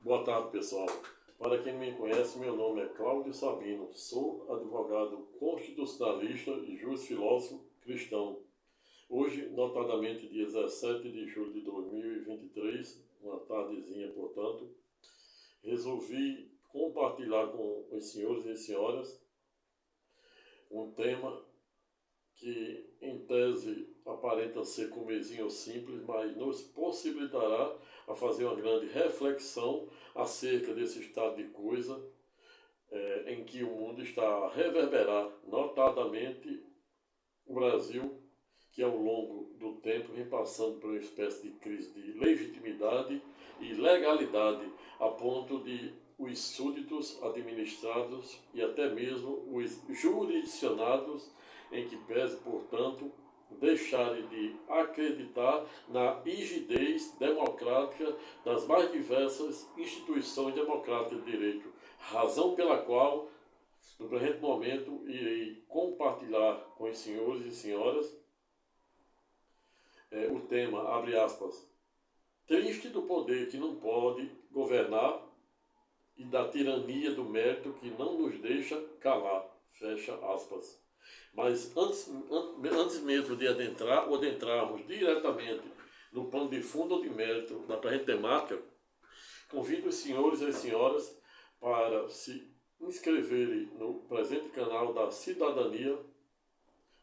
Boa tarde, pessoal. Para quem não me conhece, meu nome é Cláudio Sabino. Sou advogado constitucionalista e juiz filósofo cristão. Hoje, notadamente dia 17 de julho de 2023, uma tardezinha, portanto, resolvi compartilhar com os senhores e senhoras um tema que, em tese, aparenta ser comezinho ou simples, mas nos possibilitará a fazer uma grande reflexão acerca desse estado de coisa em que o mundo está a reverberar, notadamente o Brasil, que ao longo do tempo vem passando por uma espécie de crise de legitimidade e legalidade, a ponto de os súditos administrados e até mesmo os jurisdicionados, em que pese, portanto, deixarem de acreditar na rigidez democrática das mais diversas instituições democráticas de direito, razão pela qual, no presente momento, irei compartilhar com os senhores e senhoras o tema, abre aspas, triste do poder que não pode governar e da tirania do mérito que não nos deixa calar, fecha aspas. Mas antes mesmo de adentrarmos diretamente no plano de fundo ou de mérito da presente temática, convido os senhores e as senhoras para se inscreverem no presente canal da Cidadania.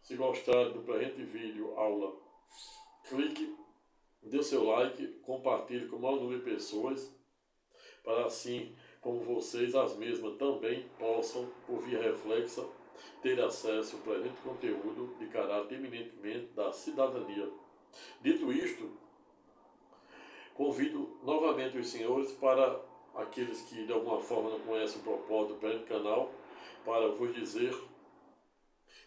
Se gostarem do presente vídeo, aula, clique, dê seu like, compartilhe com o maior número de pessoas, para assim como vocês, as mesmas também possam, por via reflexa, ter acesso ao presente conteúdo de caráter eminentemente da cidadania. Dito isto, convido novamente os senhores para aqueles que de alguma forma não conhecem o propósito do presente canal, para vos dizer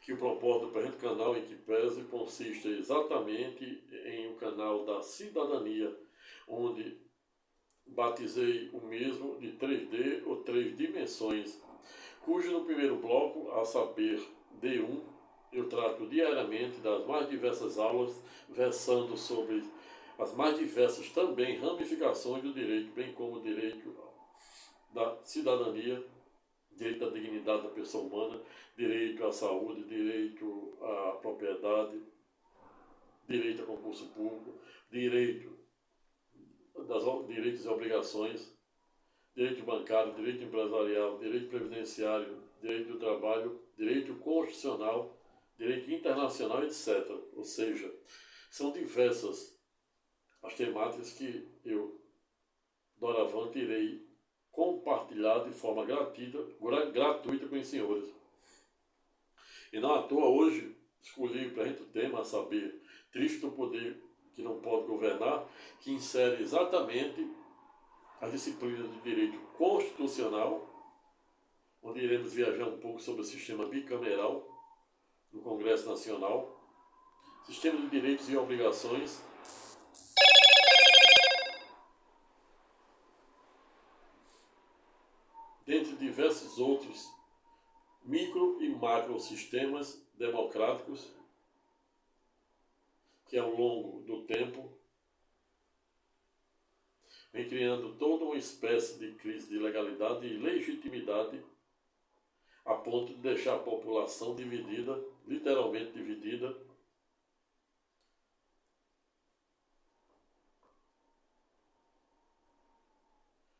que o propósito do presente canal, em que pese, consiste exatamente em um canal da cidadania, onde batizei o mesmo de 3D ou 3 dimensões, cujo no primeiro bloco, a saber D1, eu trato diariamente das mais diversas aulas, versando sobre as mais diversas também ramificações do direito, bem como o direito da cidadania, direito à dignidade da pessoa humana, direito à saúde, direito à propriedade, direito a concurso público, direitos e obrigações, direito bancário, direito empresarial, direito previdenciário, direito do trabalho, direito constitucional, direito internacional, etc. Ou seja, são diversas as temáticas que eu, doravante, irei compartilhar de forma gratuita com os senhores. E não à toa hoje escolhi para a gente o tema, a saber, triste do poder que não pode governar, que insere exatamente as disciplinas de direito constitucional, onde iremos viajar um pouco sobre o sistema bicameral do Congresso Nacional, sistema de direitos e obrigações, dentre diversos outros micro e macro sistemas democráticos que ao longo do tempo vem criando toda uma espécie de crise de legalidade e legitimidade, a ponto de deixar a população dividida, literalmente dividida,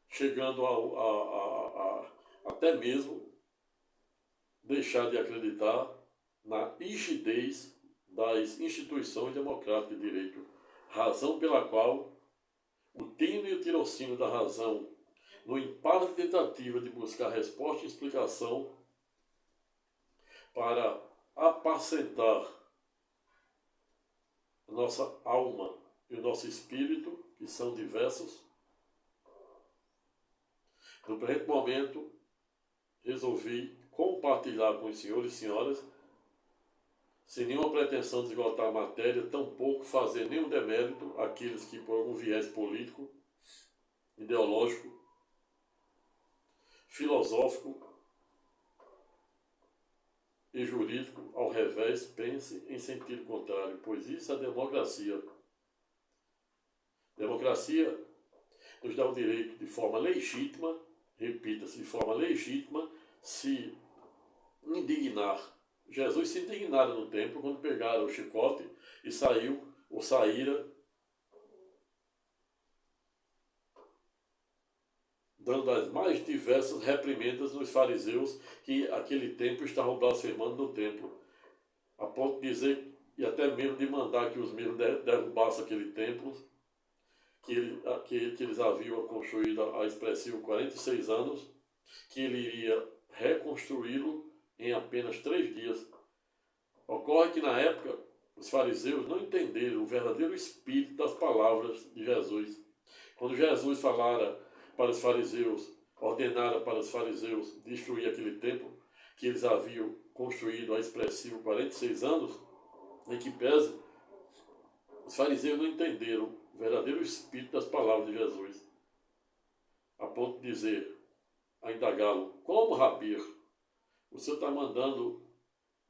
chegando até mesmo deixar de acreditar na rigidez das instituições democráticas de direito, razão pela qual o tino e o tirocínio da razão, no impar de tentativa de buscar resposta e explicação para apacentar a nossa alma e o nosso espírito, que são diversos, no presente momento resolvi compartilhar com os senhores e senhoras, sem nenhuma pretensão de esgotar a matéria, tampouco fazer nenhum demérito àqueles que, por algum viés político, ideológico, filosófico e jurídico, ao revés, pense em sentido contrário, pois isso é democracia. Democracia nos dá o direito de forma legítima, repita-se, de forma legítima, se indignar. Jesus se indignara no templo quando pegaram o chicote e saíra, dando as mais diversas reprimendas nos fariseus que aquele tempo estavam blasfemando no templo, a ponto de dizer, e até mesmo de mandar que os mesmos derrubassem aquele templo, que eles haviam construído há expressivo 46 anos, que ele iria reconstruí-lo em apenas 3 dias. Ocorre que na época os fariseus não entenderam o verdadeiro espírito das palavras de Jesus. Quando Jesus falara para os fariseus, ordenara para os fariseus destruir aquele templo que eles haviam construído há expressivo 46 anos, em que pese, os fariseus não entenderam o verdadeiro espírito das palavras de Jesus, a ponto de dizer, a indagá-lo, como, Rabi, o Senhor está mandando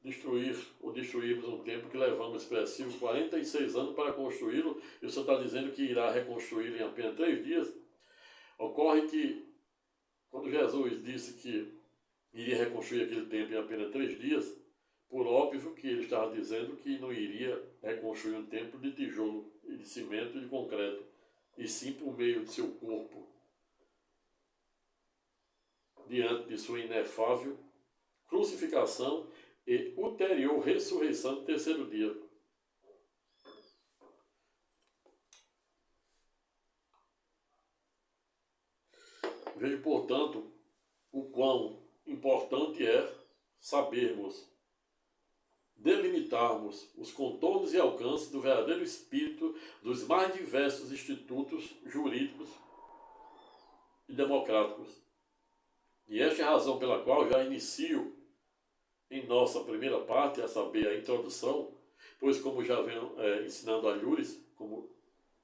destruirmos um templo que levamos expressivo 46 anos para construí-lo, e o Senhor está dizendo que irá reconstruí-lo em apenas 3 dias? Ocorre que, quando Jesus disse que iria reconstruir aquele templo em apenas 3 dias, por óbvio que ele estava dizendo que não iria reconstruir um templo de tijolo, e de cimento e de concreto, e sim por meio de seu corpo, diante de sua inefável crucificação e ulterior ressurreição no 3º dia. Veja, portanto, o quão importante é sabermos delimitarmos os contornos e alcances do verdadeiro espírito dos mais diversos institutos jurídicos e democráticos. E esta é a razão pela qual já inicio em nossa primeira parte, a saber, a introdução, pois como já venho ensinando a Lures, como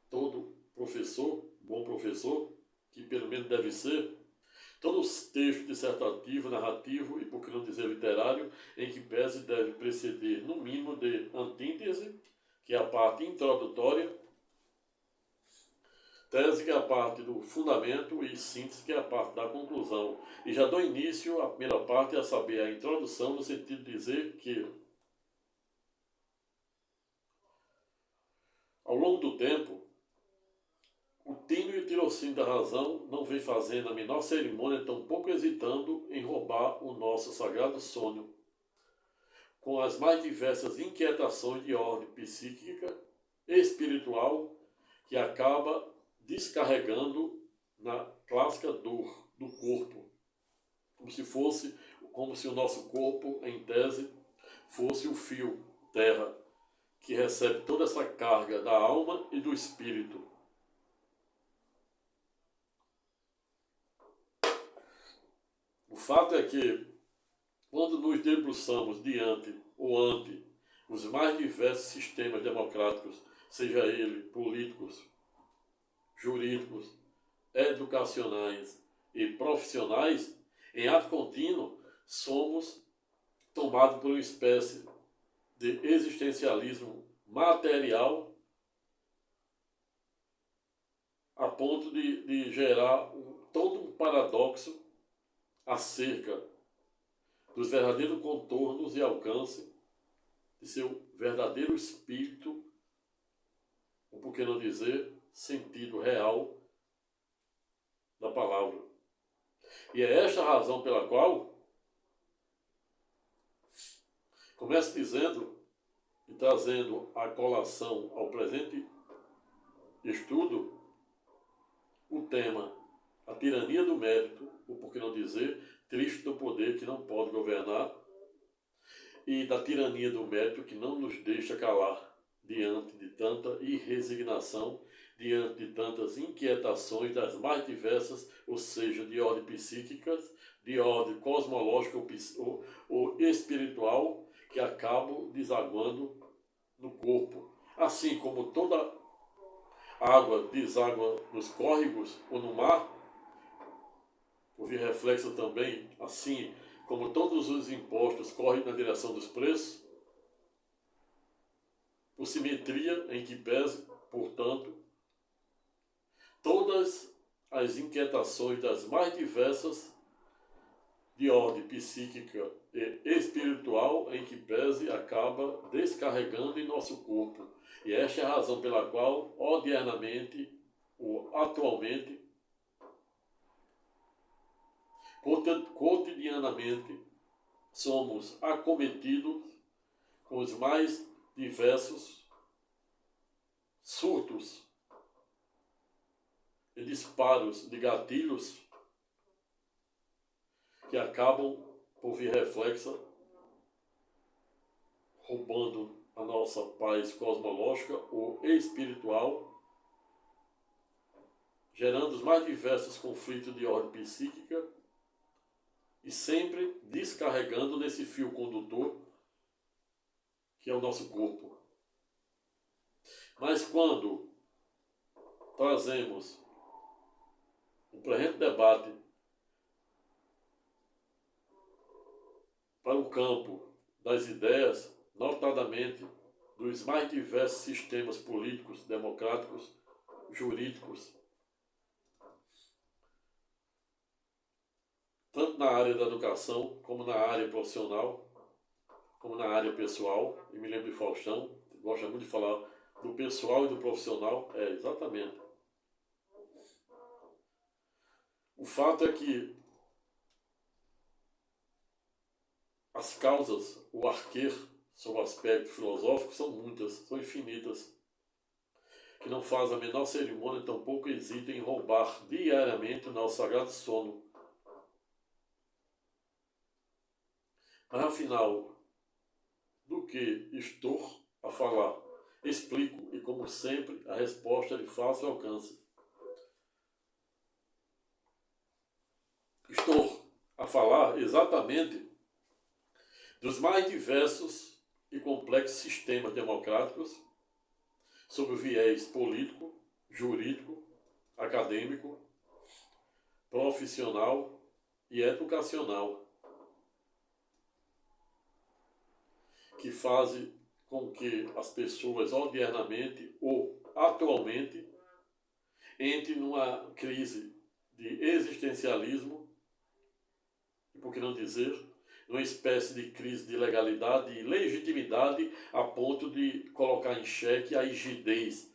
todo professor, bom professor, que pelo menos deve ser, todos os textos dissertativo, narrativo e, por que não dizer, literário, em que pese deve preceder, no mínimo, de antíntese, que é a parte introdutória, tese, que é a parte do fundamento, e síntese, que é a parte da conclusão. E já dou início à primeira parte, a saber, a introdução, no sentido de dizer que, ao longo do tempo, o tino e o tirocínio da razão não vem fazendo a menor cerimônia, tampouco hesitando em roubar o nosso sagrado sonho, com as mais diversas inquietações de ordem psíquica e espiritual, que acaba descarregando na clássica dor do corpo, como se o nosso corpo, em tese, fosse o fio terra, que recebe toda essa carga da alma e do espírito. O fato é que, quando nos debruçamos diante ou ante os mais diversos sistemas democráticos, seja ele políticos, jurídicos, educacionais e profissionais, em ato contínuo, somos tomados por uma espécie de existencialismo material a ponto de gerar todo um paradoxo acerca dos verdadeiros contornos e alcance de seu verdadeiro espírito, ou por que não dizer, sentido real da palavra. E é esta a razão pela qual começo dizendo e trazendo a colação ao presente estudo o tema a tirania do mérito, ou por que não dizer, triste do poder que não pode governar, e da tirania do mérito que não nos deixa calar diante de tanta irresignação, diante de tantas inquietações das mais diversas, ou seja, de ordem psíquicas, de ordem cosmológica ou espiritual, que acabam desaguando no corpo. Assim como toda água deságua nos córregos ou no mar, por via reflexa também, assim como todos os impostos correm na direção dos preços, por simetria em que pese, portanto, todas as inquietações das mais diversas de ordem psíquica e espiritual em que pese acaba descarregando em nosso corpo. E esta é a razão pela qual, odiernamente ou atualmente, cotidianamente, somos acometidos com os mais diversos surtos e disparos de gatilhos que acabam por vir reflexa, roubando a nossa paz cosmológica ou espiritual, gerando os mais diversos conflitos de ordem psíquica e sempre descarregando nesse fio condutor que é o nosso corpo. Mas quando trazemos um presente debate para o campo das ideias, notadamente dos mais diversos sistemas políticos, democráticos, jurídicos, tanto na área da educação, como na área profissional, como na área pessoal. E me lembro de Faustão, gosta muito de falar do pessoal e do profissional. É, exatamente. O fato é que as causas, o arquer, sob o aspecto filosófico, são muitas, são infinitas, que não faz a menor cerimônia, tampouco hesita em roubar diariamente o nosso sagrado sono. Mas afinal, do que estou a falar? Explico, e como sempre, a resposta é de fácil alcance. Estou a falar exatamente dos mais diversos e complexos sistemas democráticos sob o viés político, jurídico, acadêmico, profissional e educacional, que fazem com que as pessoas odiernamente ou atualmente entrem numa crise de existencialismo, e por que não dizer, numa espécie de crise de legalidade e legitimidade a ponto de colocar em xeque a rigidez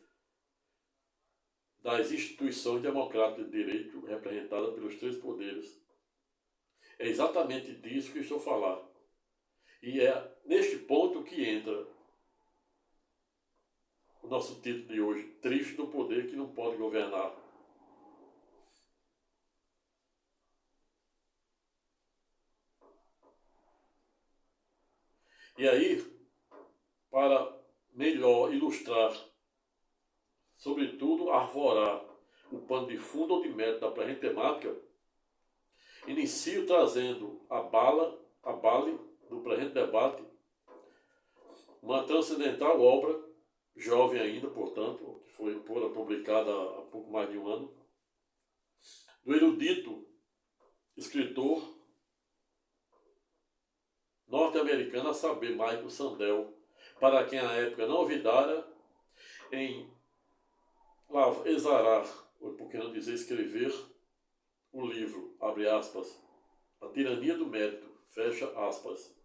das instituições democráticas de direito representadas pelos três poderes. É exatamente disso que estou a falar. E é neste ponto que entra o nosso título de hoje, Triste do Poder que não pode governar. E aí, para melhor ilustrar, sobretudo arvorar o pano de fundo ou de mérito da presente temática, inicio trazendo a base do presente debate, uma transcendental obra, jovem ainda, portanto, que foi publicada há pouco mais de um ano, do erudito escritor norte-americano, a saber, Michael Sandel, para quem a época não olvidara em exarar, ou por que não dizer escrever, o livro, abre aspas, A Tirania do Mérito, fecha aspas.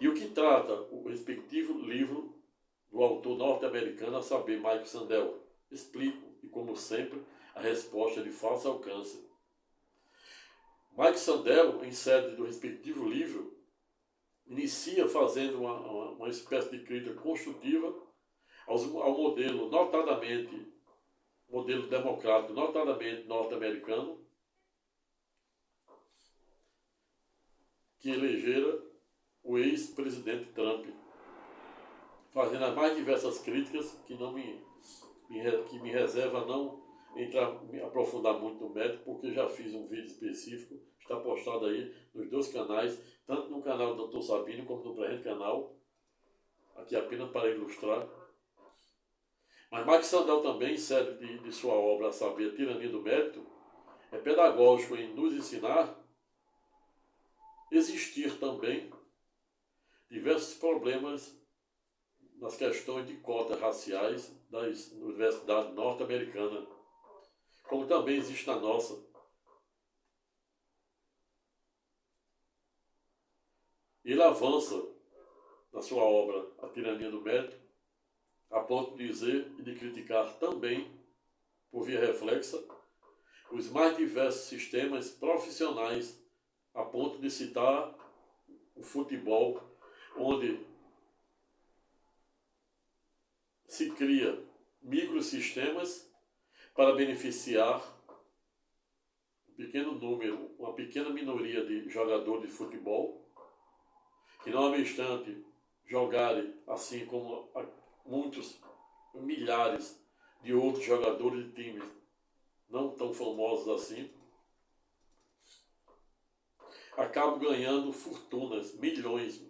E o que trata o respectivo livro do autor norte-americano, a saber, Michael Sandel? Explico, e como sempre, a resposta é de fácil alcance. Michael Sandel, em sede do respectivo livro, inicia fazendo uma espécie de crítica construtiva ao modelo, notadamente, modelo democrático, notadamente norte-americano, que elegera o ex-presidente Trump, fazendo as mais diversas críticas que me reserva não me aprofundar muito no mérito, porque já fiz um vídeo específico, está postado aí nos dois canais, tanto no canal do Dr. Sabino como no presente canal, aqui apenas para ilustrar. Mas Max Sandel também, em sede de sua obra, a saber, A Tirania do Mérito, é pedagógico em nos ensinar existir também diversos problemas nas questões de cotas raciais das universidades norte-americanas, como também existe na nossa. Ele avança na sua obra A Tirania do Mérito, a ponto de dizer e de criticar também, por via reflexa, os mais diversos sistemas profissionais, a ponto de citar o futebol, onde se cria microsistemas para beneficiar um pequeno número, uma pequena minoria de jogadores de futebol, que não obstante jogarem assim como muitos, milhares de outros jogadores de times não tão famosos assim, acabam ganhando fortunas, milhões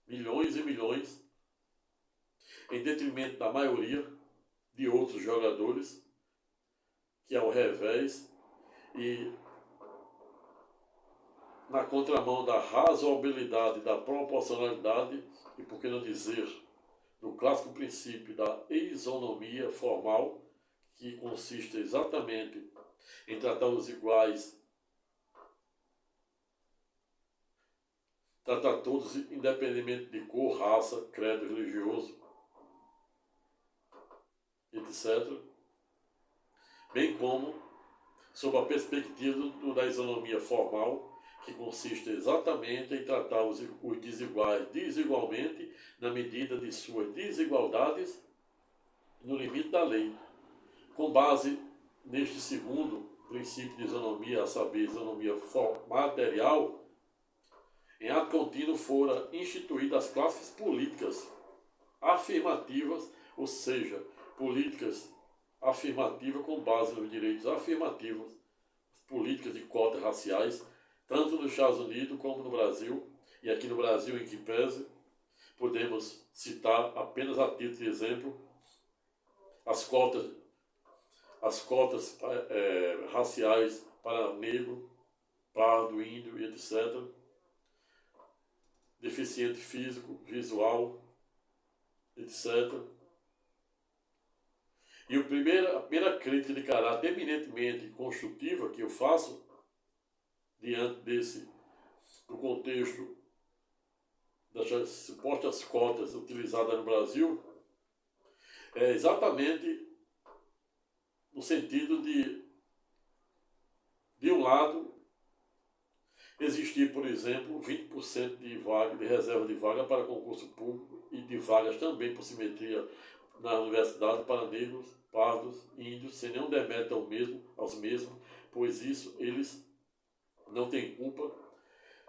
e milhões, em detrimento da maioria de outros jogadores, que ao revés e na contramão da razoabilidade, da proporcionalidade e, por que não dizer, do clássico princípio da isonomia formal, que consiste exatamente em tratar os iguais, tratar todos independentemente de cor, raça, credo religioso, etc., bem como sob a perspectiva da isonomia formal, que consiste exatamente em tratar os desiguais desigualmente na medida de suas desigualdades no limite da lei, com base neste segundo princípio de isonomia, a saber, isonomia material. Em ato contínuo fora instituídas as classes políticas afirmativas, ou seja, políticas afirmativas com base nos direitos afirmativos, políticas de cotas raciais, tanto nos Estados Unidos como no Brasil, e aqui no Brasil, em que pese, podemos citar apenas a título de exemplo as cotas raciais para negro, pardo, índio e etc., deficiente físico, visual, etc. E a primeira crítica de caráter eminentemente construtiva que eu faço diante do contexto das supostas cotas utilizadas no Brasil é exatamente no sentido de um lado, existir, por exemplo, 20% de reserva de vaga para concurso público e de vagas também por simetria na universidade para negros, pardos, índios, sem nenhum demérito aos mesmos, pois isso eles não têm culpa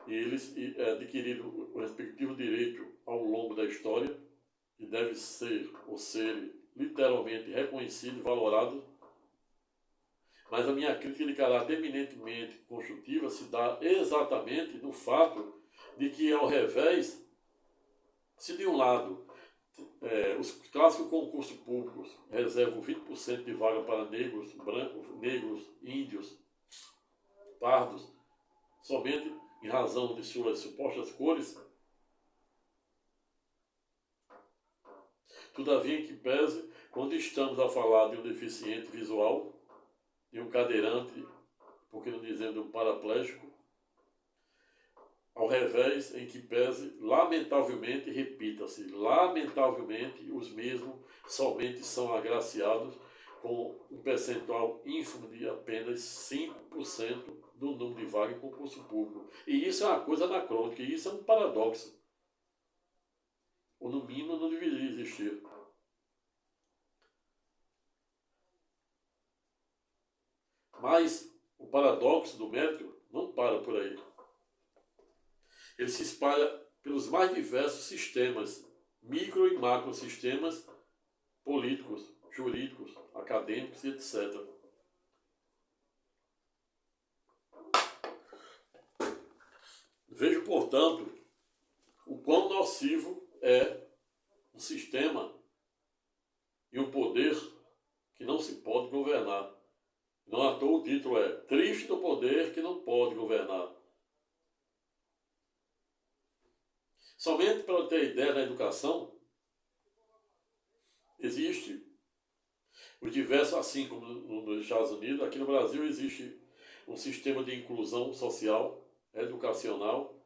e eles adquiriram o respectivo direito ao longo da história e deve ser ou ser literalmente reconhecido e valorado. Mas a minha crítica de caráter eminentemente construtiva se dá exatamente no fato de que, ao revés, se de um lado os clássicos concursos públicos reservam 20% de vaga para negros, brancos, negros, índios, pardos, somente em razão de suas supostas cores, todavia em que pese, quando estamos a falar de um deficiente visual, de um cadeirante, por que não dizendo um paraplégico, ao revés, em que pese, lamentavelmente, repita-se, lamentavelmente, os mesmos somente são agraciados com um percentual ínfimo de apenas 5% do número de vagas em concurso público. E isso é uma coisa anacrônica, e isso é um paradoxo. Ou no mínimo não deveria existir. Mas o paradoxo do mérito não para por aí. Ele se espalha pelos mais diversos sistemas, micro e macro sistemas políticos, jurídicos, acadêmicos e etc. Vejo, portanto, o quão nocivo é um sistema e um poder que não se pode governar. Não à toa o título é Triste do Poder que não pode governar. Somente para eu ter ideia da educação, existe Os diversos, assim como nos Estados Unidos, aqui no Brasil existe um sistema de inclusão social, educacional,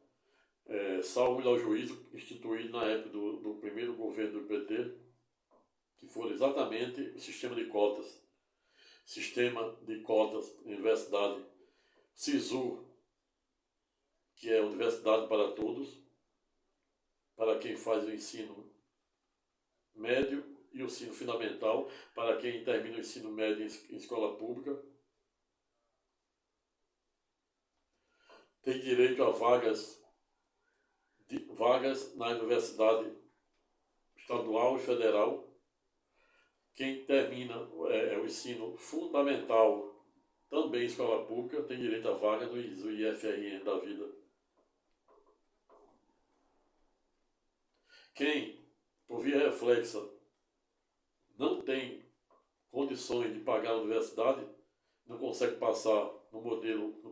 salvo o melhor juízo, instituído na época do primeiro governo do PT, que foi exatamente o sistema de cotas. Sistema de cotas, universidade, SISU, que é Universidade para Todos, para quem faz o ensino médio e o ensino fundamental, para quem termina o ensino médio em escola pública. Tem direito a vagas na universidade estadual e federal. Quem termina o ensino fundamental, também em escola pública, tem direito a vaga do IFRN da vida. Quem, por via reflexa, não tem condições de pagar a universidade, não consegue passar no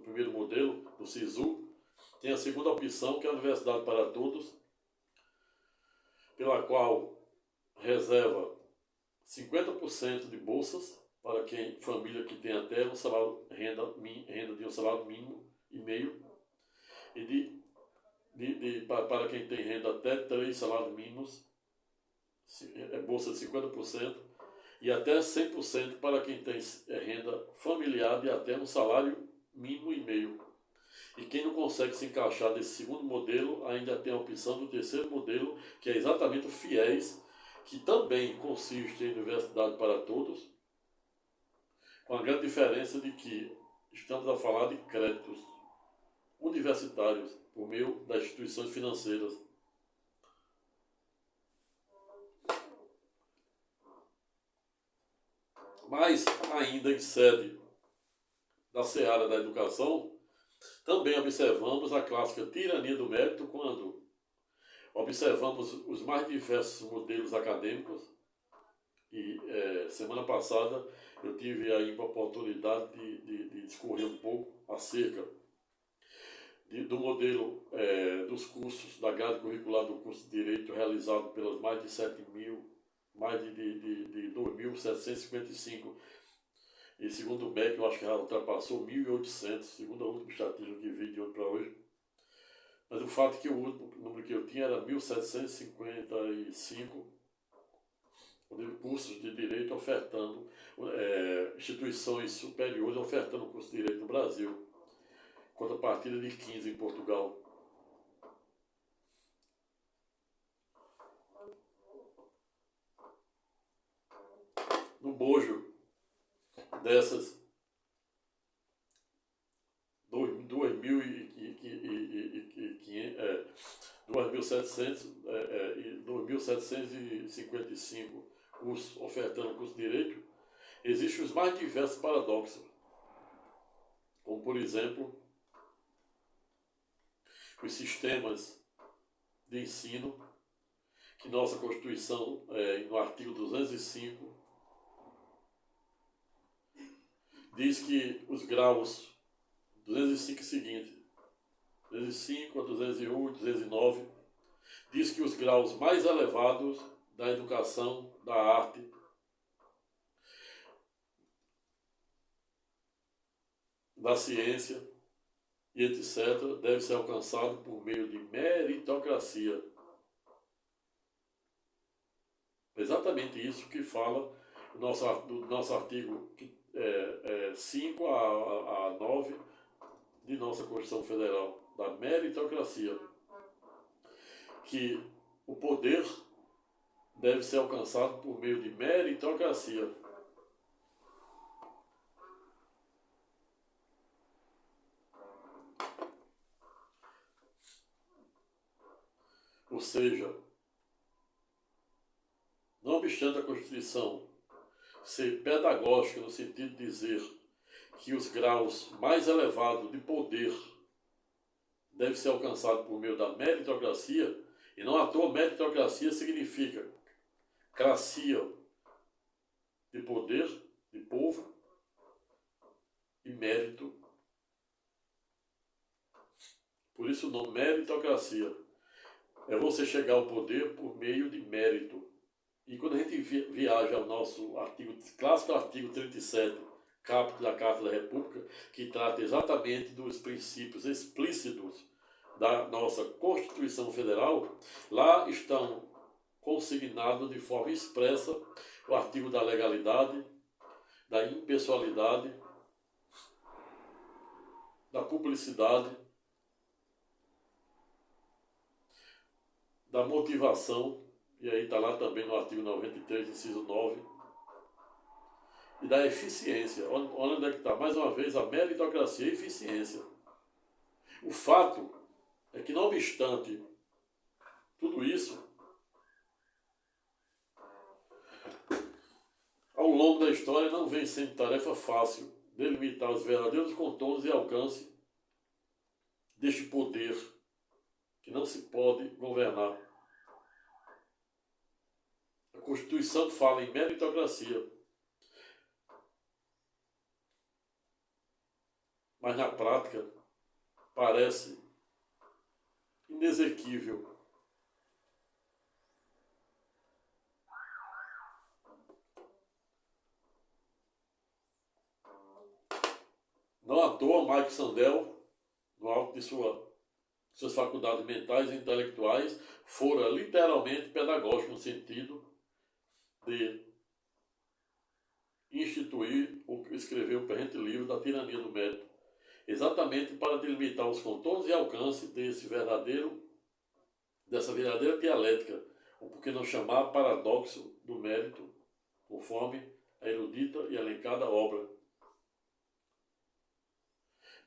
primeiro modelo, do SISU, tem a segunda opção, que é a Universidade para Todos, pela qual reserva 50% de bolsas para família que tem até um salário, renda de um salário mínimo e meio, e para quem tem renda até 3 salários mínimos, bolsa de 50%, e até 100% para quem tem renda familiar de até um salário mínimo e meio. E quem não consegue se encaixar nesse segundo modelo, ainda tem a opção do terceiro modelo, que é exatamente o FIES, que também consiste em Universidade para Todos, com a grande diferença de que estamos a falar de créditos universitários por meio das instituições financeiras. Mas, ainda em sede da seara da educação, também observamos a clássica tirania do mérito quando observamos os mais diversos modelos acadêmicos. E semana passada eu tive aí a oportunidade de discorrer um pouco acerca do modelo dos cursos da grade curricular do curso de Direito realizado pelas mais de 2.755, e segundo o MEC, eu acho que já ultrapassou 1.800, segundo a última estatística que vi de ontem para hoje. Mas o fato é que o último número que eu tinha era 1.755 cursos de direito ofertando, instituições superiores ofertando o curso de direito no Brasil, contrapartida de 15 em Portugal. No bojo dessas 2.755 cursos ofertando curso de direito, existem os mais diversos paradoxos, como por exemplo os sistemas de ensino, que nossa Constituição, no artigo 205, diz que os graus 205 seguinte, 205 a 201, 209, diz que os graus mais elevados da educação, da arte, da ciência e etc., deve ser alcançado por meio de meritocracia. Exatamente isso que fala do nosso artigo 5 a 9 de nossa Constituição Federal, da meritocracia, que o poder deve ser alcançado por meio de meritocracia. Ou seja, não obstante a Constituição ser pedagógica no sentido de dizer que os graus mais elevados de poder devem ser alcançados por meio da meritocracia, e não à toa meritocracia significa cracia de poder, de povo, e mérito. Por isso o nome meritocracia. É você chegar ao poder por meio de mérito. E quando a gente viaja ao nosso clássico artigo 37, caput da Carta da República, que trata exatamente dos princípios explícitos da nossa Constituição Federal, lá estão consignados de forma expressa o artigo da legalidade, da impessoalidade, da publicidade, da motivação, e aí está lá também no artigo 93, inciso 9, e da eficiência. Olha onde é que está, mais uma vez, a meritocracia e a eficiência. O fato é que, não obstante tudo isso, ao longo da história não vem sendo tarefa fácil delimitar os verdadeiros contornos e alcance deste poder que não se pode governar. A Constituição fala em meritocracia, mas na prática parece inexequível. Não à toa, Mike Sandel, no alto de suas faculdades mentais e intelectuais, fora literalmente pedagógico no sentido de instituir ou escrever o presente livro da tirania do mérito, exatamente para delimitar os contornos e alcance dessa verdadeira dialética, ou por que não chamar paradoxo do mérito, conforme a erudita e elencada obra.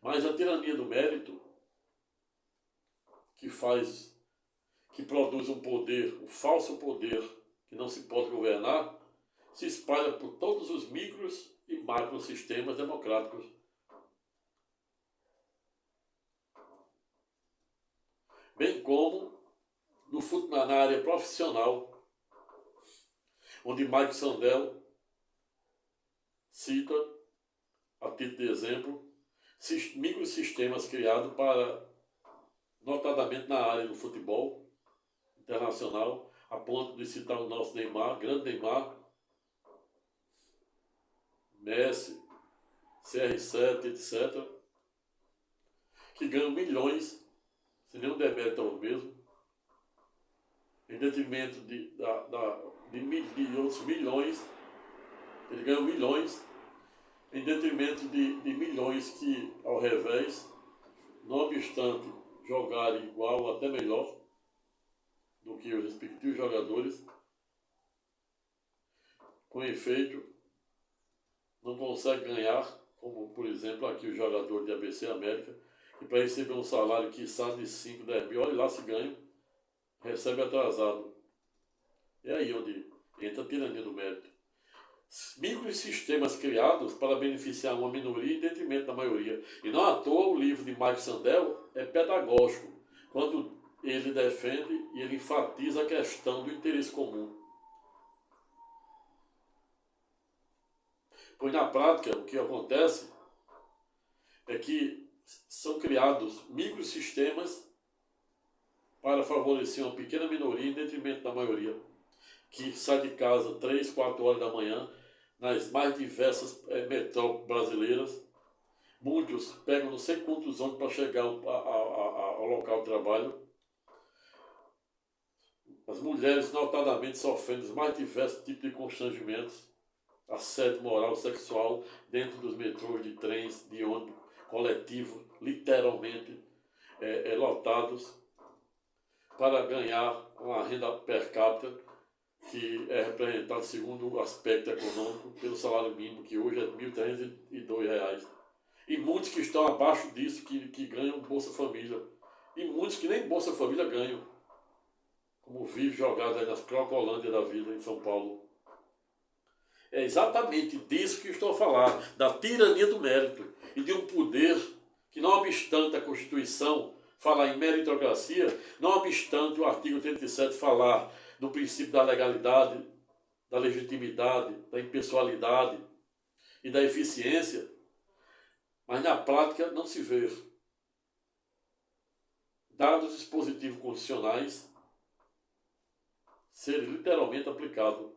Mas a tirania do mérito, que produz um poder, um falso poder, que não se pode governar, se espalha por todos os micros e macrosistemas democráticos. Bem como na área profissional, onde Mike Sandel cita, a título de exemplo, microsistemas criados para, notadamente na área do futebol internacional, a ponto de citar o nosso Neymar, grande Neymar, Messi, CR7, etc., que ganham milhões, sem nenhum demérito ao mesmo, em detrimento de outros milhões. Ele ganha milhões em detrimento de milhões que, ao revés, não obstante jogarem igual ou até melhor do que os respectivos jogadores, com efeito, não consegue ganhar, como por exemplo aqui o jogador de ABC América, que para receber um salário que sai de 5, 10 mil, olha lá se ganha, recebe atrasado. É aí onde entra a tirania do mérito. Microsistemas criados para beneficiar uma minoria em detrimento da maioria. E não à toa o livro de Mike Sandel é pedagógico, quando ele defende e ele enfatiza a questão do interesse comum. Pois na prática o que acontece é que são criados microsistemas para favorecer uma pequena minoria em detrimento da maioria, que sai de casa 3, 4 horas da manhã, nas mais diversas metrópoles brasileiras. Muitos pegam não sei quantos anos para chegar ao local de trabalho. As mulheres, notadamente, sofrendo os mais diversos tipos de constrangimentos, assédio moral, sexual, dentro dos metrôs, de trens, de ônibus, coletivos, literalmente lotados, para ganhar uma renda per capita que é representado, segundo o aspecto econômico, pelo salário mínimo, que hoje é R$ 1.302. E muitos que estão abaixo disso, que ganham Bolsa Família. E muitos que nem Bolsa Família ganham, como vive jogado aí nas Crocolândia da vida, em São Paulo. É exatamente disso que estou a falar, da tirania do mérito e de um poder que, não obstante a Constituição falar em meritocracia, não obstante o artigo 37 falar do princípio da legalidade, da legitimidade, da impessoalidade e da eficiência, mas na prática não se vê. Dados os dispositivos constitucionais, ser literalmente aplicado.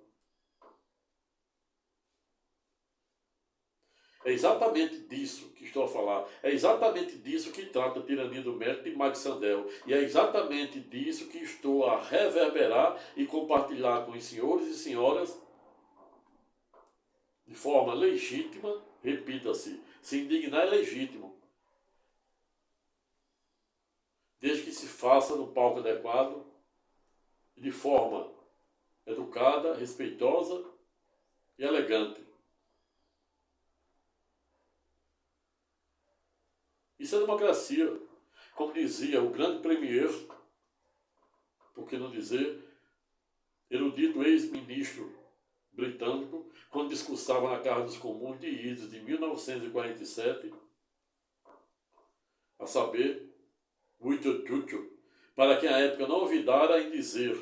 É exatamente disso que estou a falar. É exatamente disso que trata a tirania do mérito de Max Sandel. E é exatamente disso que estou a reverberar e compartilhar com os senhores e senhoras de forma legítima. Repita-se, se indignar é legítimo, desde que se faça no palco adequado, de forma educada, respeitosa e elegante. Isso é democracia. Como dizia o grande premier, por que não dizer, erudito ex-ministro britânico, quando discursava na Casa dos Comuns de idos de 1947, a saber, Winston Churchill, para quem a época não olvidara em dizer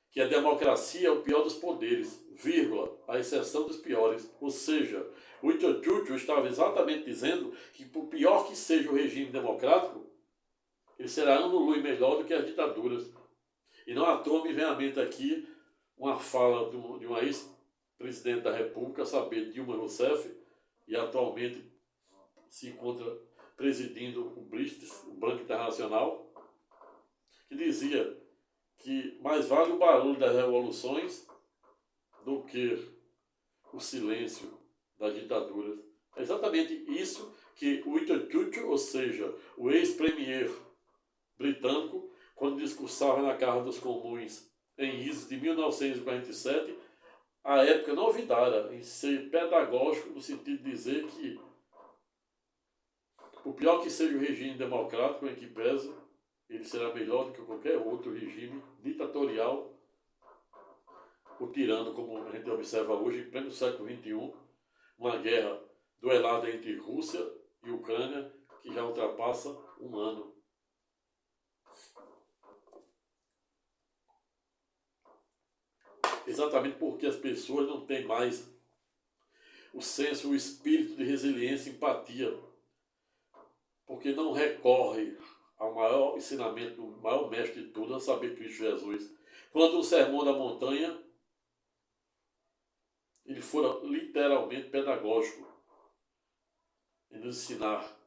que a democracia é o pior dos poderes, vírgula, à exceção dos piores. Ou seja, Winston Churchill estava exatamente dizendo que, por pior que seja o regime democrático, ele será ano-luz melhor do que as ditaduras. E não à toa me vem à mente aqui uma fala de uma ex-presidente da República, a saber, Dilma Rousseff, e atualmente se encontra presidindo o BRICS, o Banco Internacional, que dizia que mais vale o barulho das revoluções do que o silêncio das ditaduras. É exatamente isso que o Winston Churchill, ou seja, o ex-premier britânico, quando discursava na Casa dos Comuns em idos de 1947, a época não olvidara em ser pedagógico no sentido de dizer que, por pior que seja o regime democrático em que pesa, ele será melhor do que qualquer outro regime ditatorial ou tirano, como a gente observa hoje, em pleno século XXI, uma guerra duelada entre Rússia e Ucrânia que já ultrapassa um ano. Exatamente porque as pessoas não têm mais o senso, o espírito de resiliência e empatia, porque não recorre ao maior ensinamento do maior mestre de tudo, a saber, Cristo Jesus. Quando o Sermão da Montanha, ele fora literalmente pedagógico em nos ensinar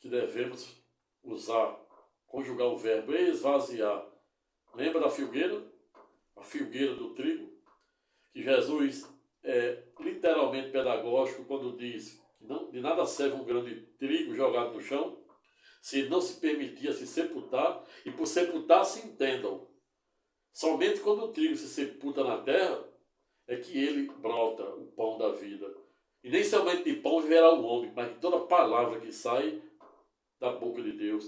que devemos usar, conjugar o verbo esvaziar. Lembra da filgueira? A filgueira do trigo? Que Jesus é literalmente pedagógico quando diz que não, de nada serve um grão de trigo jogado no chão, se ele não se permitia se sepultar, e por sepultar se entendam. Somente quando o trigo se sepulta na terra é que ele brota o pão da vida. E nem somente de pão viverá o homem, mas de toda palavra que sai da boca de Deus.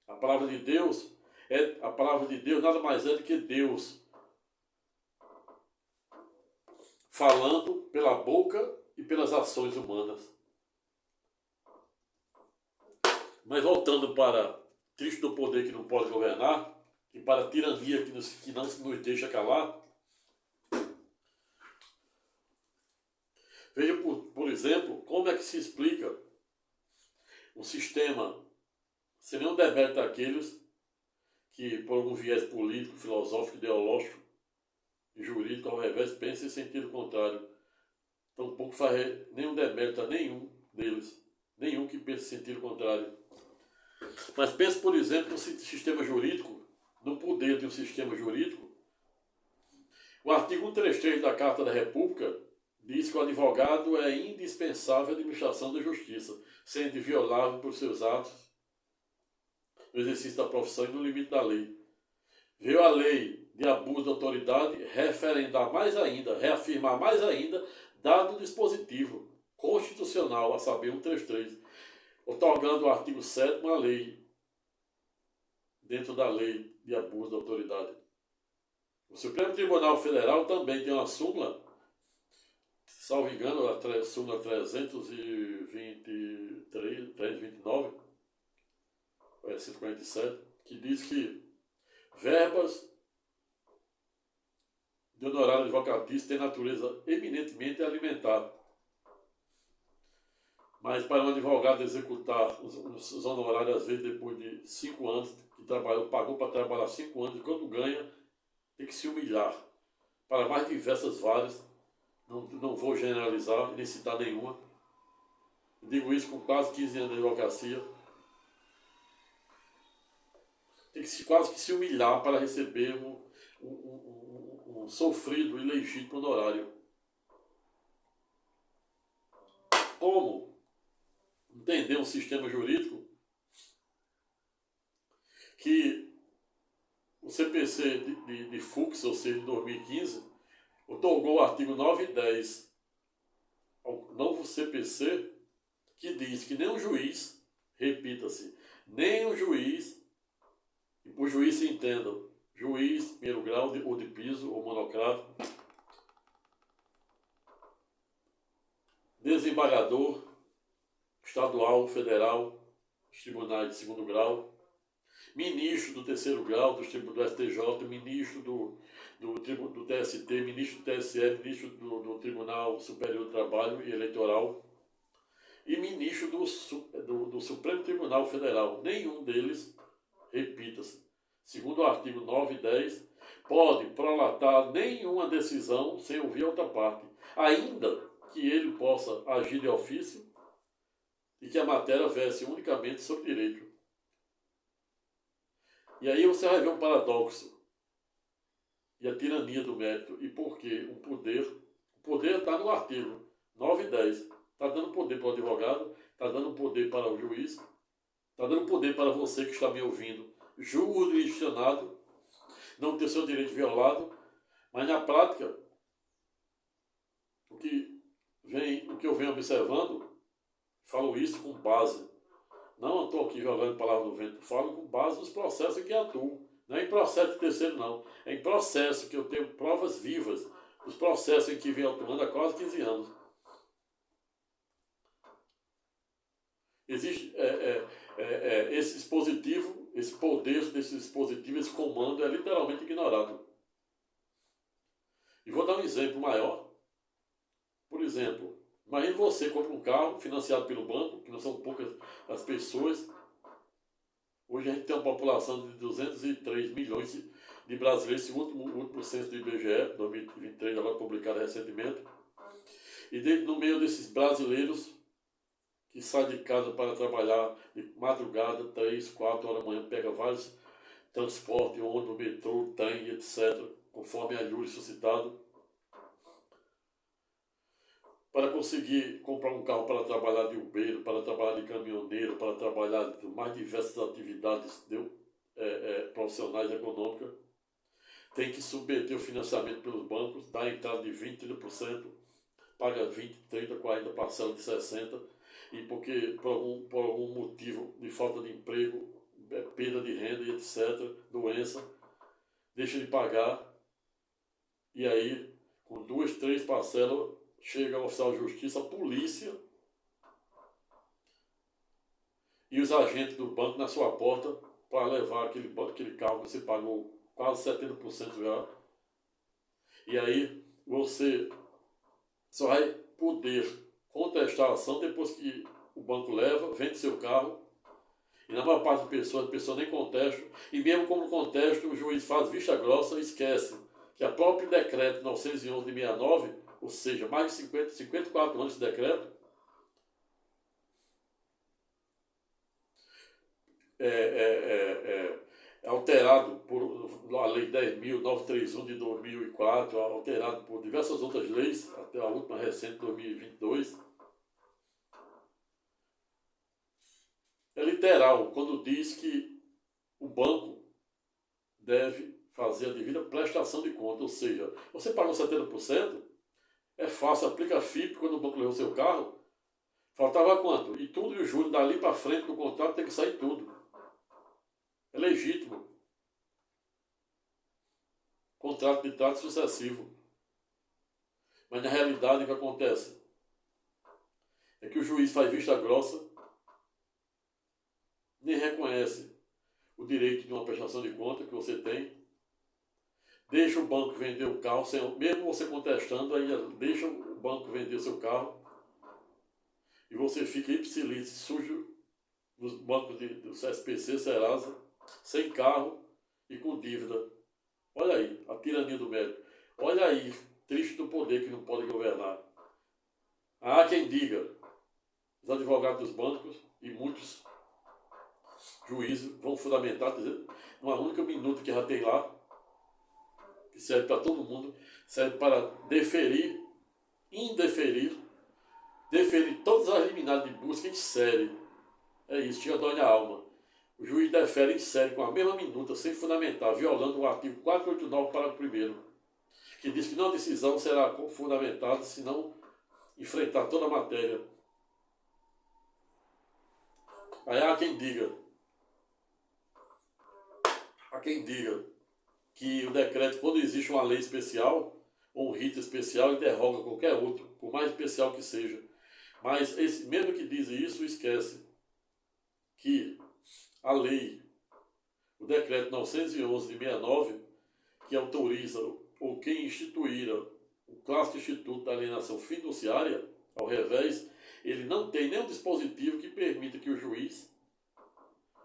A palavra de Deus nada mais é do que Deus falando pela boca e pelas ações humanas. Mas voltando para Cristo do poder que não pode governar, e para a tirania que não nos deixa calar, veja, por exemplo, como é que se explica um sistema sem nenhum demérito daqueles que, por algum viés político, filosófico, ideológico e jurídico, ao revés, pensa em sentido contrário. Tampouco faz nenhum demérito a nenhum deles, nenhum que pense em sentido contrário. Mas pense, por exemplo, no sistema jurídico, no poder de um sistema jurídico. O artigo 133 da Carta da República diz que o advogado é indispensável à administração da justiça, sendo inviolável por seus atos no exercício da profissão e no limite da lei. Veio a lei de abuso de autoridade referendar mais ainda, reafirmar mais ainda, dado o dispositivo constitucional, a saber, 133, otorgando o artigo 7º a lei, dentro da lei de abuso de autoridade. O Supremo Tribunal Federal também tem uma súmula, salvo engano, a súmula 329, 147, que diz que verbas de honorário advocatício têm natureza eminentemente alimentar, Mas para um advogado executar os honorários, às vezes depois de 5 anos, que trabalhou, pagou para trabalhar 5 anos, e quando ganha, tem que se humilhar. Para mais diversas varas, não vou generalizar, nem citar nenhuma. Digo isso com quase 15 anos de advocacia. Tem que quase que se humilhar para receber um sofrido e legítimo honorário. Como entender um sistema jurídico que o CPC de Fux, ou seja, de 2015, otorgou o artigo 9 e 10 ao novo CPC, que diz que nem um juiz, repita-se, nem um juiz, e por juiz se entenda, juiz, primeiro grau ou de piso, ou monocrático, desembargador, estadual, federal, os tribunais de segundo grau, ministro do terceiro grau do STJ, ministro do TST, ministro do TSE, ministro do Tribunal Superior do Trabalho e Eleitoral e ministro do Supremo Tribunal Federal. Nenhum deles, repita-se, segundo o artigo 9 e 10, pode prolatar nenhuma decisão sem ouvir a outra parte, ainda que ele possa agir de ofício e que a matéria verse unicamente sobre direito. E aí você vai ver um paradoxo e a tirania do mérito. E por que o poder está no artigo 9 e 10. Está dando poder para o advogado, está dando poder para o juiz, está dando poder para você que está me ouvindo, jurisdicionado, não ter seu direito violado, mas na prática, o que eu venho observando, falo isso com base. Não estou aqui jogando palavras no vento, falo com base nos processos em que atuo. Não é em processo de terceiro, não. É em processo que eu tenho provas vivas dos processos em que venho atuando há quase 15 anos. Existe esse dispositivo, esse poder desse dispositivo, esse comando é literalmente ignorado. E vou dar um exemplo maior. Por exemplo, imagine você compra um carro financiado pelo banco, que não são poucas as pessoas. Hoje a gente tem uma população de 203 milhões de brasileiros, segundo o último censo do IBGE, 2023, agora publicado recentemente. E no meio desses brasileiros que saem de casa para trabalhar de madrugada, 3, 4 horas da manhã, pega vários transportes, ônibus, metrô, trem, etc., conforme a Yuri suscitado, para conseguir comprar um carro para trabalhar de ubeiro, para trabalhar de caminhoneiro, para trabalhar de mais diversas atividades profissionais econômicas, tem que submeter o financiamento pelos bancos, dá entrada de 20%, 30%, paga 20%, 30%, 40%, parcela de 60%, e porque por algum motivo de falta de emprego, perda de renda e etc., doença, deixa de pagar, e aí, com 2, 3 parcelas, chega o oficial de justiça, a polícia e os agentes do banco na sua porta para levar aquele carro que você pagou quase 70% já. E aí você só vai poder contestar a ação depois que o banco leva, vende seu carro. E na maior parte das pessoas, a pessoa nem contesta. E mesmo como contesta, o juiz faz vista grossa e esquece que a próprio decreto 911 de 69, ou seja, mais de 54 anos de decreto, alterado por a Lei 10.931 de 2004, alterado por diversas outras leis, até a última recente, 2022, é literal quando diz que o banco deve fazer a devida prestação de conta, ou seja, você pagou 70%, é fácil, aplica FIP quando o banco levou seu carro, faltava quanto? E tudo, e o juro dali para frente do contrato tem que sair tudo. É legítimo. Contrato de trato sucessivo. Mas na realidade o que acontece é que o juiz faz vista grossa, nem reconhece o direito de uma prestação de conta que você tem, deixa o banco vender o carro, mesmo você contestando, ainda deixa o banco vender seu carro, e você fica ipsilite, sujo nos bancos do SPC, Serasa, sem carro e com dívida. Olha aí, a tirania do médico. Olha aí, triste do poder que não pode governar. Há quem diga, os advogados dos bancos e muitos juízes vão fundamentar, numa única minuta que já tem lá, que serve para todo mundo, serve para deferir, indeferir, deferir todas as liminares de busca em série. É isso, tira dói na alma. O juiz defere em série com a mesma minuta, sem fundamentar, violando o artigo 489, parágrafo 1º, que diz que não decisão será fundamentada se não enfrentar toda a matéria. Aí há quem diga que o decreto, quando existe uma lei especial ou um rito especial, ele derroga qualquer outro, por mais especial que seja. Mas esse mesmo que diz isso, esquece que a lei, o decreto 911 de 69, que autoriza ou quem instituíra o clássico Instituto da Alienação Fiduciária, ao revés, ele não tem nenhum dispositivo que permita que o juiz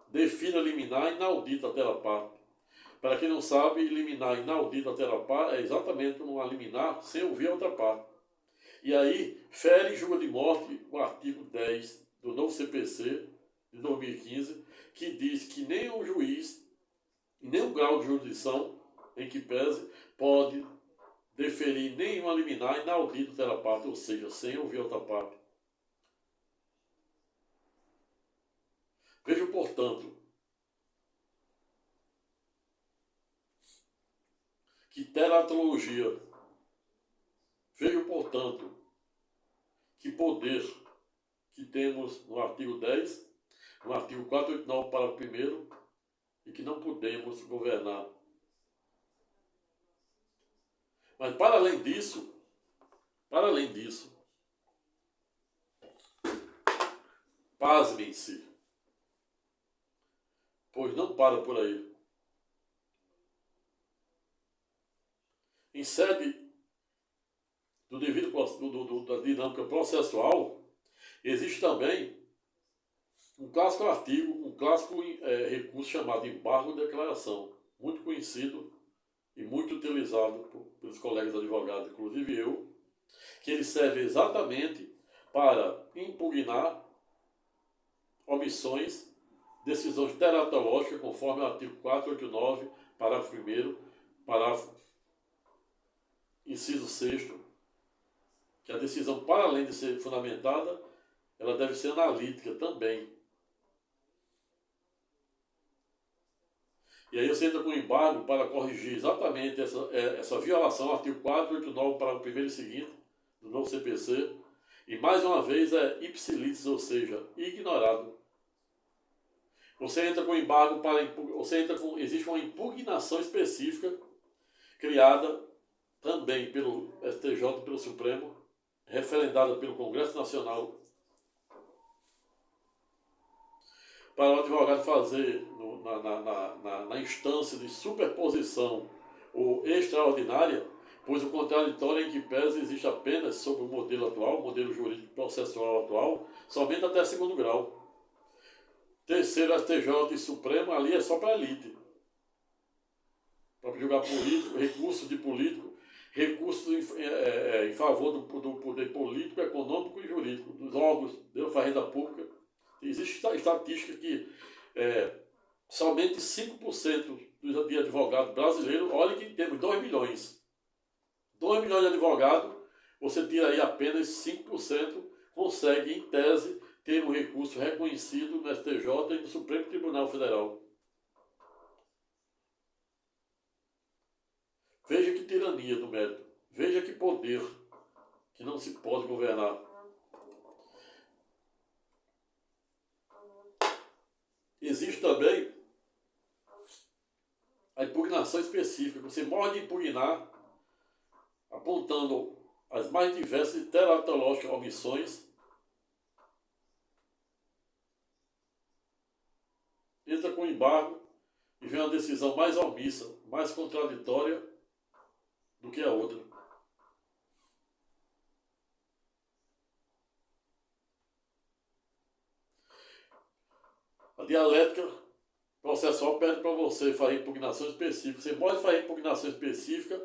defina liminar inaudita até a parte. Para quem não sabe, liminar inaudita até a parte é exatamente uma liminar sem ouvir a outra parte. E aí, fere e julga de morte o artigo 10 do novo CPC de 2015, que diz que nem o juiz, nem o grau de jurisdição em que pese, pode deferir nenhuma liminar inaudita até a parte, ou seja, sem ouvir a outra parte. Veja, portanto, que teratologia. Veja, portanto, que poder que temos no artigo 10, no artigo 489, parágrafo 1º, e que não podemos governar. Mas para além disso, pasmem-se, pois não para por aí. Em sede da dinâmica processual, existe também um clássico artigo, um clássico recurso chamado embargo de declaração, muito conhecido e muito utilizado pelos colegas advogados, inclusive eu, que ele serve exatamente para impugnar omissões, decisões teratológicas, conforme o artigo 489, parágrafo 1º, parágrafo inciso 6º, que a decisão, para além de ser fundamentada, ela deve ser analítica também. E aí você entra com embargo para corrigir exatamente essa violação ao artigo 489, parágrafo 1º e seguinte, do novo CPC, e mais uma vez é ipsilítis, ou seja, ignorado. Você entra com embargo existe uma impugnação específica criada também pelo STJ e pelo Supremo, referendada pelo Congresso Nacional, para o advogado fazer na instância de superposição ou extraordinária, pois o contraditório em que pese existe apenas sobre o modelo atual, o modelo jurídico processual atual, somente até segundo grau. Terceiro, STJ e Supremo, ali é só para a elite. Para julgar político, recurso de político, recursos em favor do poder político, econômico e jurídico, dos órgãos da renda pública. Existe estatística que somente 5% de advogados brasileiros, olha que temos 2 milhões. 2 milhões de advogados, você tira aí apenas 5%, consegue, em tese, ter um recurso reconhecido no STJ e no Supremo Tribunal Federal. Veja que tirania do mérito. Veja que poder que não se pode governar. Existe também a impugnação específica. Você pode impugnar apontando as mais diversas e teratológicas omissões. Entra com embargo e vem uma decisão mais omissa, mais contraditória do que a outra. A dialética processual pede para você fazer impugnação específica. Você pode fazer impugnação específica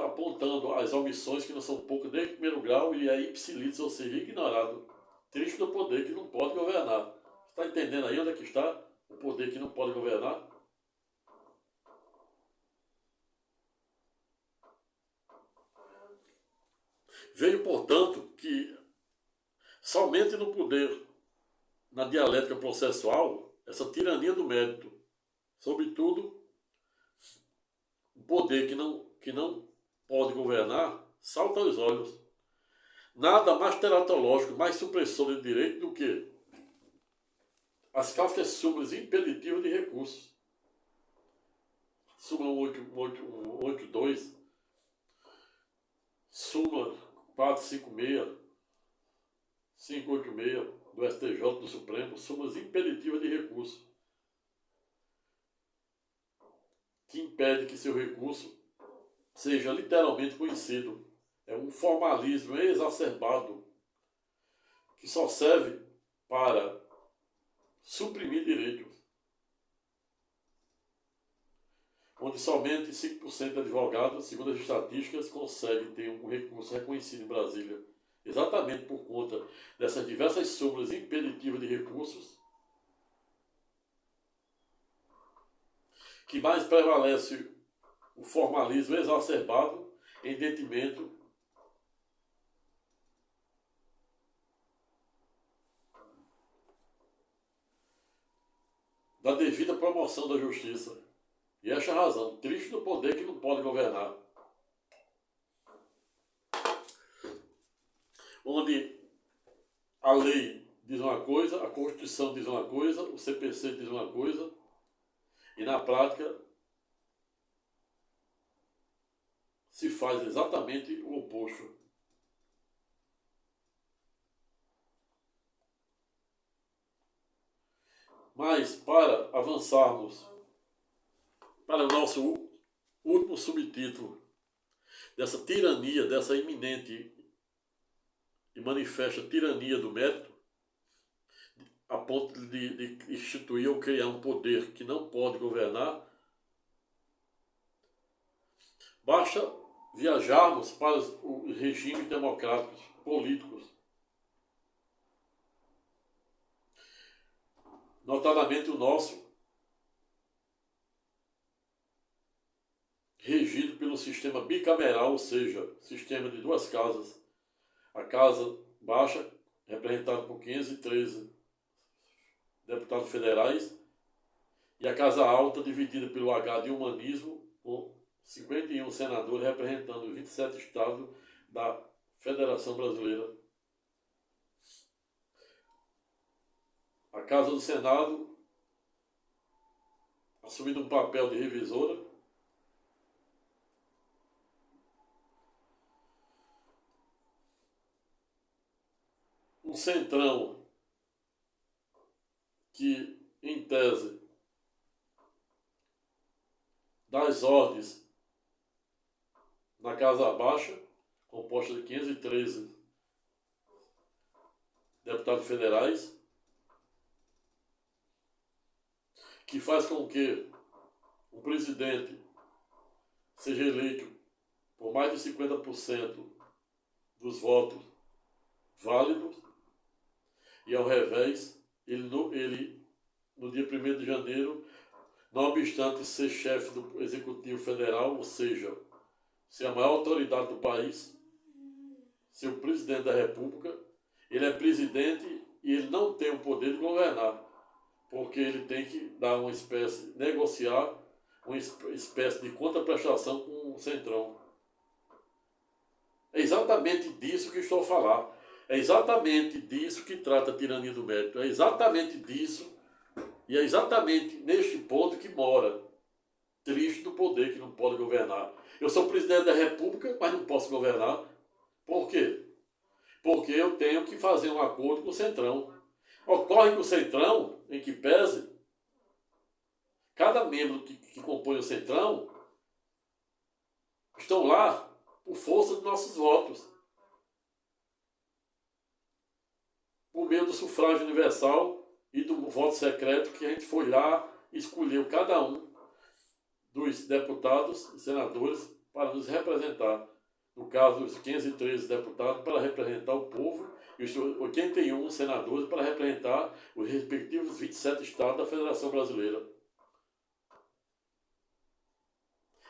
apontando as omissões que não são poucas desde o primeiro grau e é ipsilítis, ou seja, ignorado. Triste do poder que não pode governar. Está entendendo aí onde é que está o poder que não pode governar? Veio, portanto, que somente no poder, na dialética processual, essa tirania do mérito, sobretudo o poder que não pode governar, salta aos olhos. Nada mais teratológico, mais supressor de direito do que as causas súmulas impeditivas de recursos. Súmula 182, súmula 456, 586 do STJ do Supremo, súmulas impeditivas de recurso, que impede que seu recurso seja literalmente conhecido. É um formalismo exacerbado que só serve para suprimir direitos, onde somente 5% de advogados, segundo as estatísticas, conseguem ter um recurso reconhecido em Brasília, exatamente por conta dessas diversas súmulas impeditivas de recursos, que mais prevalece o formalismo exacerbado em detrimento da devida promoção da justiça. E esta razão, triste do poder que não pode governar. Onde a lei diz uma coisa, a Constituição diz uma coisa, o CPC diz uma coisa, e na prática se faz exatamente o oposto. Mas para avançarmos para o nosso último subtítulo dessa tirania, dessa iminente e manifesta tirania do mérito, a ponto de instituir ou criar um poder que não pode governar, basta viajarmos para os regimes democráticos, políticos, notadamente o nosso, regido pelo sistema bicameral, ou seja, sistema de duas casas. A Casa Baixa, representada por 513 deputados federais, e a Casa Alta, dividida pelo H de humanismo, com 51 senadores representando 27 estados da Federação Brasileira. A Casa do Senado, assumindo um papel de revisora, um centrão que, em tese, dá as ordens na Casa Baixa, composta de 513 deputados federais, que faz com que o presidente seja eleito por mais de 50% dos votos válidos, e ao revés, ele no dia 1º de janeiro, não obstante ser chefe do Executivo Federal, ou seja, ser a maior autoridade do país, ser o presidente da República, ele é presidente e ele não tem o poder de governar, porque ele tem que dar uma espécie, negociar uma espécie de contraprestação com o Centrão. É exatamente disso que estou a falar. É exatamente disso que trata a tirania do mérito. É exatamente disso e é exatamente neste ponto que mora. Triste do poder que não pode governar. Eu sou presidente da República, mas não posso governar. Por quê? Porque eu tenho que fazer um acordo com o Centrão. Ocorre que o Centrão, em que pese, cada membro que compõe o Centrão estão lá por força de nossos votos, por meio do sufrágio universal e do voto secreto, que a gente foi lá e escolheu cada um dos deputados e senadores para nos representar. No caso, os 513 deputados para representar o povo e os 81 senadores para representar os respectivos 27 estados da Federação Brasileira.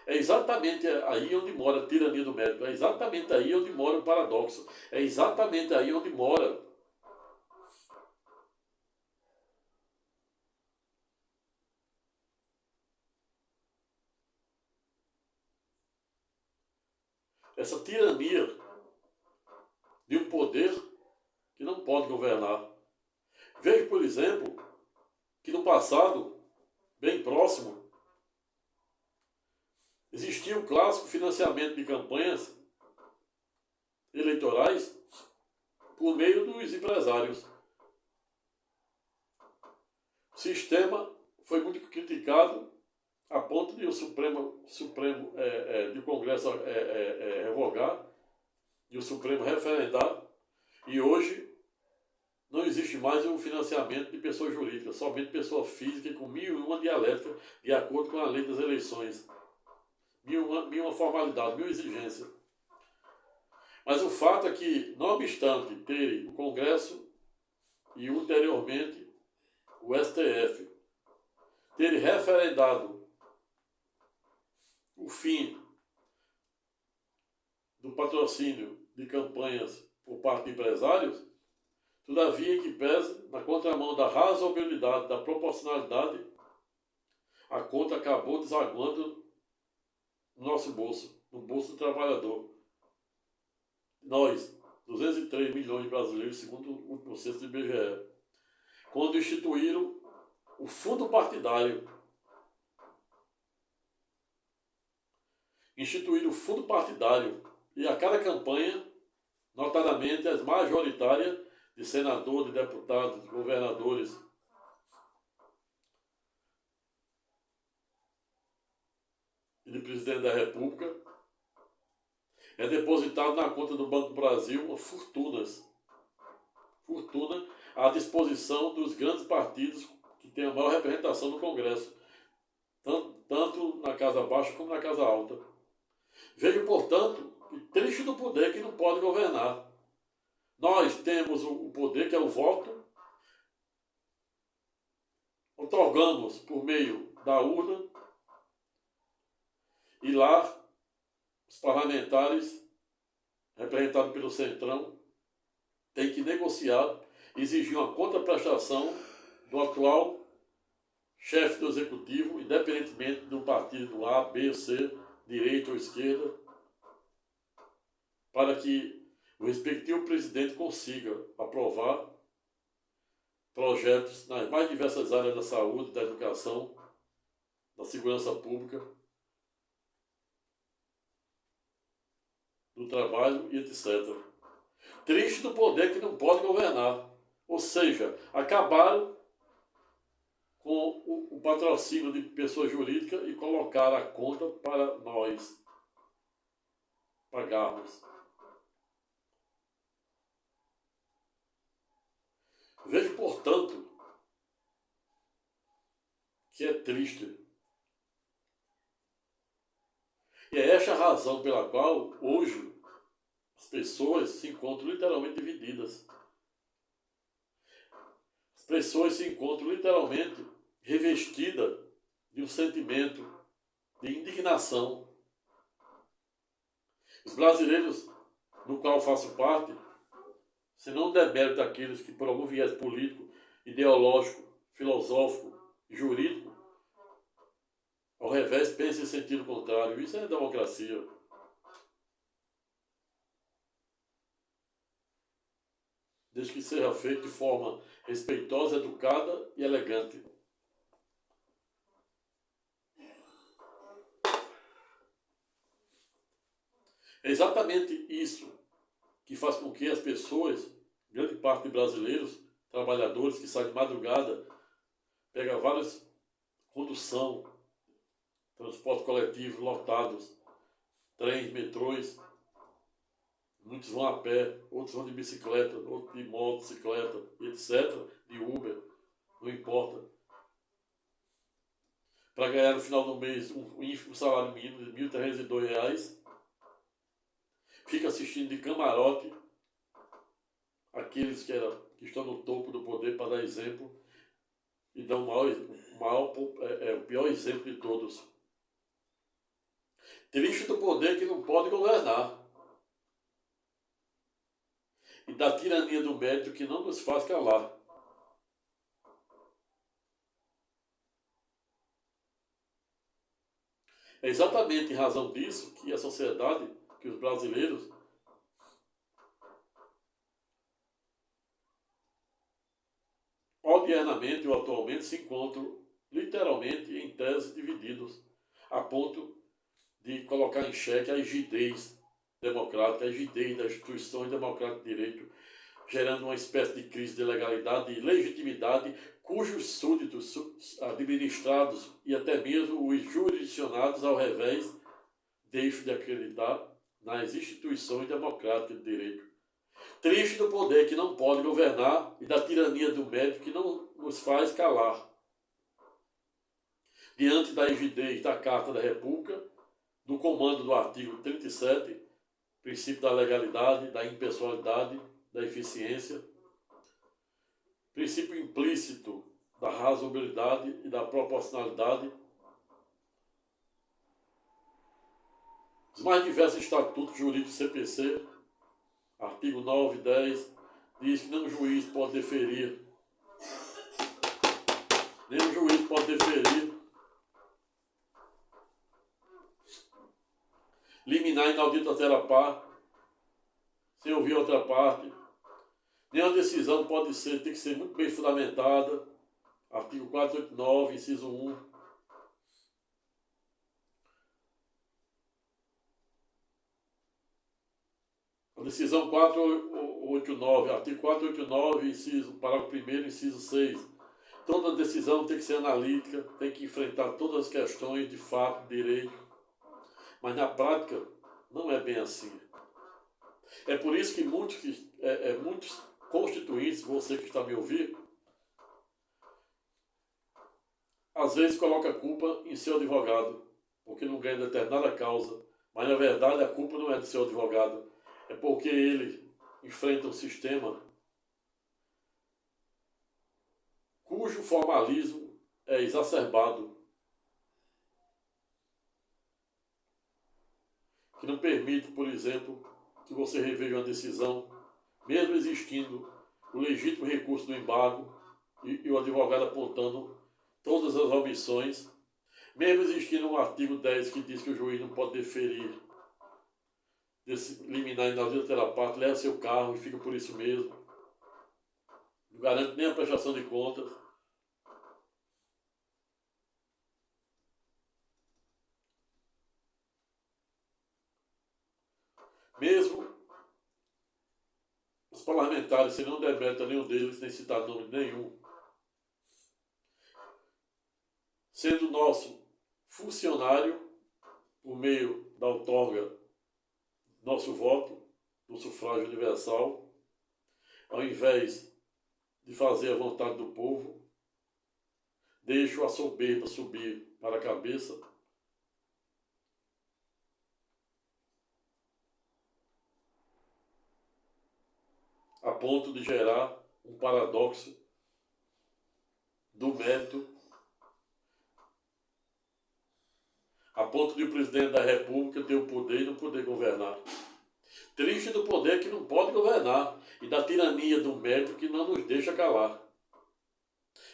É exatamente aí onde mora a tirania do mérito, é exatamente aí onde mora o paradoxo, é exatamente aí onde mora essa tirania de um poder que não pode governar. Veja, por exemplo, que no passado, bem próximo, existia o clássico financiamento de campanhas eleitorais por meio dos empresários. O sistema foi muito criticado a ponto de o Supremo de Congresso revogar e o Supremo referendar, e hoje não existe mais o financiamento de pessoas jurídicas, somente pessoa física com 1001 dialética, de acordo com a lei das eleições. 1001 formalidade, 1000 exigências. Mas o fato é que, não obstante ter o Congresso e ulteriormente o STF ter referendado o fim do patrocínio de campanhas por parte de empresários, todavia, que pese, na contramão da razoabilidade, da proporcionalidade, a conta acabou desaguando no nosso bolso, no bolso do trabalhador. Nós, 203 milhões de brasileiros, segundo o último censo do IBGE, quando instituíram o fundo partidário. Instituíram o fundo partidário e a cada campanha, notadamente as majoritárias de senadores, de deputados, de governadores, e de presidente da República, é depositado na conta do Banco do Brasil fortuna à disposição dos grandes partidos que têm a maior representação no Congresso, tanto na Casa Baixa como na Casa Alta. Vejo, portanto, o trecho do poder que não pode governar. Nós temos o poder, que é o voto, otorgamos por meio da urna, e lá os parlamentares, representados pelo Centrão, têm que negociar, exigir uma contraprestação do atual chefe do Executivo, independentemente do partido A, B, C, direita ou esquerda, para que o respectivo presidente consiga aprovar projetos nas mais diversas áreas da saúde, da educação, da segurança pública, do trabalho e etc. Triste do poder que não pode governar. Ou seja, acabaram com o patrocínio de pessoa jurídica e colocaram a conta para nós pagarmos. Vejo, portanto, que é triste. E é esta a razão pela qual, hoje, as pessoas se encontram literalmente divididas. As pessoas se encontram literalmente revestidas de um sentimento de indignação. Os brasileiros, no qual faço parte, se não der mérito daqueles que, por algum viés político, ideológico, filosófico, jurídico, ao revés, pensam em sentido contrário. Isso é democracia. Desde que seja feito de forma respeitosa, educada e elegante. É exatamente isso que faz com que as pessoas, grande parte de brasileiros, trabalhadores que saem de madrugada, pegam várias condução, transporte coletivo lotados, trens, metrôs, muitos vão a pé, outros vão de bicicleta, outros de motocicleta, etc., de Uber. não importa. Para ganhar no final do mês um ínfimo salário mínimo de R$ 1.302, fica assistindo de camarote aqueles que estão no topo do poder para dar exemplo e dão o pior exemplo de todos. Triste do poder que não pode governar e da tirania do mérito que não nos faz calar. É exatamente em razão disso que a sociedade, que os brasileiros, odiernamente ou atualmente se encontram literalmente em tese divididos, a ponto de colocar em xeque a rigidez democrática, a rigidez das instituições democráticas de direito, gerando uma espécie de crise de legalidade e legitimidade, cujos súditos administrados e até mesmo os jurisdicionados, ao revés, deixam de acreditar nas instituições democráticas de direito. Triste do poder que não pode governar e da tirania do mérito que não nos faz calar. Diante da rigidez da Carta da República, do comando do artigo 37, princípio da legalidade, da impessoalidade, da eficiência, princípio implícito da razoabilidade e da proporcionalidade, os mais diversos estatutos jurídicos do CPC, artigo 9 e 10, diz que nenhum juiz pode deferir, liminar inaudita altera par, sem ouvir outra parte. Nenhuma decisão tem que ser muito bem fundamentada. Artigo 489, inciso 1. A decisão 489, artigo 489, parágrafo 1º, inciso 6. Toda decisão tem que ser analítica, tem que enfrentar todas as questões de fato, direito. Mas na prática, não é bem assim. É por isso que muitos constituintes, você que está me ouvindo, às vezes coloca a culpa em seu advogado, porque não ganha determinada causa. Mas na verdade a culpa não é do seu advogado, é porque ele enfrenta um sistema cujo formalismo é exacerbado, que não permite, por exemplo, que você reveja uma decisão, mesmo existindo o legítimo recurso do embargo e o advogado apontando todas as omissões, mesmo existindo um artigo 10 que diz que o juiz não pode deferir, liminar inaudita altera par, leva seu carro e fica por isso mesmo, não garante nem a prestação de contas. Mesmo os parlamentares, se não demérito nenhum deles, nem citar nome nenhum, sendo nosso funcionário, por meio da outorga, nosso voto, no sufrágio universal, ao invés de fazer a vontade do povo, deixo a soberba subir para a cabeça, a ponto de gerar um paradoxo do mérito, a ponto de o presidente da República ter o poder e não poder governar. Triste do poder que não pode governar e da tirania do mérito que não nos deixa calar.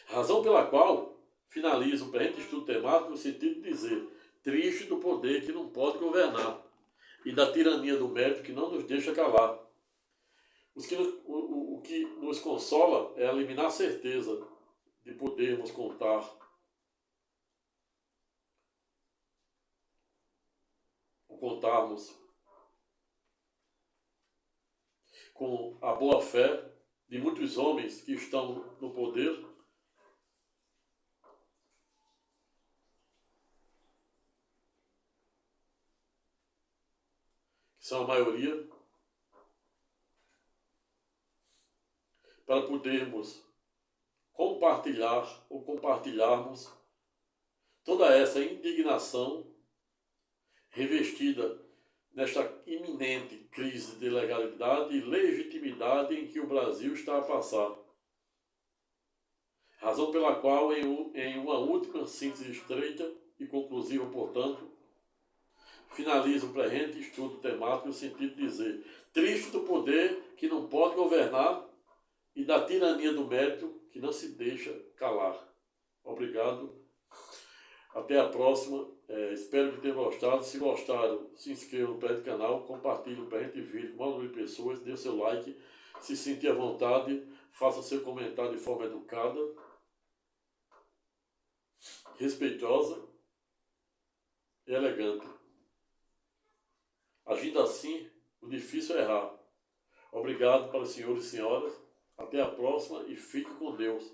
Razão pela qual finalizo o presente estudo temático no sentido de dizer: triste do poder que não pode governar e da tirania do mérito que não nos deixa calar. O que nos consola é eliminar a certeza de podermos contarmos com a boa-fé de muitos homens que estão no poder, que são a maioria, para podermos compartilhar ou compartilharmos toda essa indignação revestida nesta iminente crise de legalidade e legitimidade em que o Brasil está a passar. Razão pela qual, em uma última síntese estreita e conclusiva, portanto, finalizo o presente estudo temático no sentido de dizer: triste do poder que não pode governar e da tirania do mérito que não se deixa calar. Obrigado. Até a próxima. Espero que tenham gostado. Se gostaram, se inscrevam no canal, compartilhem o presente vídeo com mais número de pessoas, dê o seu like. Se sentir à vontade, faça seu comentário de forma educada, respeitosa e elegante. Agindo assim, o difícil é errar. Obrigado para os senhores e senhoras. Até a próxima e fique com Deus.